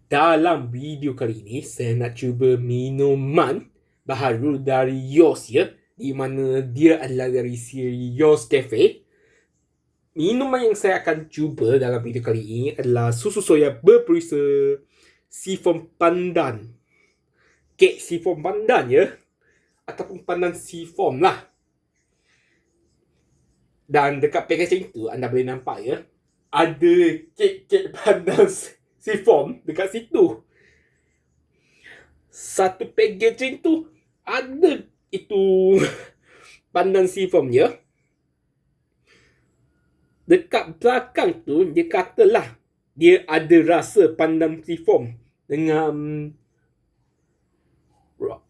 Dalam video kali ini, saya nak cuba minuman baharu dari Yost ya, di mana dia adalah dari siri Yost Cafe. Minuman yang saya akan cuba dalam video kali ini adalah susu soya berperisa seafoam pandan. Kek seafoam pandan ya, ataupun pandan seafoam lah. Dan dekat packaging tu anda boleh nampak ya, ada kek-kek pandan seafoam dekat situ. Satu packaging tu ada itu pandan seafoam ya. Dekat belakang tu dia katalah dia ada rasa pandan seafoam dengan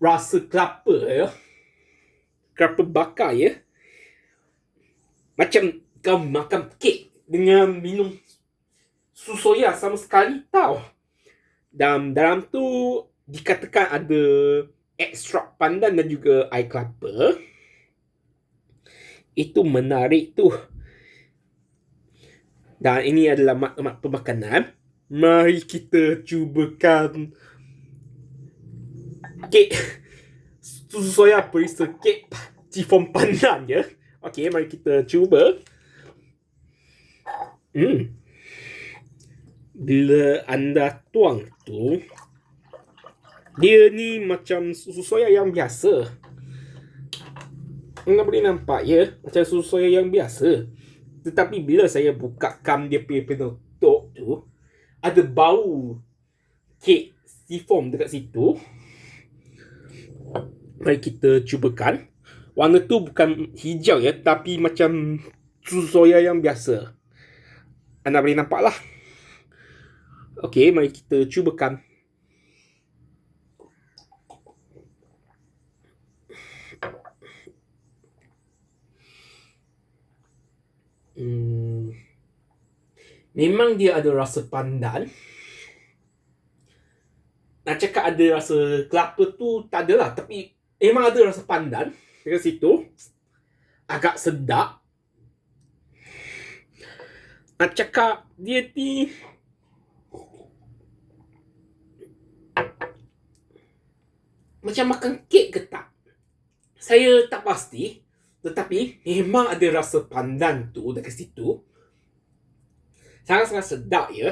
rasa kelapa ya. Kelapa bakar ya. Macam kau makan kek dengan minum susu soya sama sekali tau. Dan dalam tu dikatakan ada ekstrak pandan dan juga air kelapa. Itu menarik tu. Dan ini adalah maklumat pemakanan. Mari kita cubakan kek susu soya perisa kek seafoam pandan ya. Okey, mari kita cuba. Bila anda tuang tu, dia ni macam susu soya yang biasa. Anda boleh nampak ya, macam susu soya yang biasa. Tetapi bila saya bukakan dia punya penutup tu, ada bau kek seafoam dekat situ. Mari kita cubakan. Warna tu bukan hijau ya, tapi macam susu soya yang biasa. Anda boleh nampak lah. Okey, mari kita cubakan. Memang dia ada rasa pandan. Nak cakap ada rasa kelapa tu tak adalah, tapi memang ada rasa pandan dekat situ. Agak sedap. Nak cakap dia ni macam makan kek ke tak? Saya tak pasti. Tetapi memang ada rasa pandan tu dekat situ. Sangat-sangat sedap ya.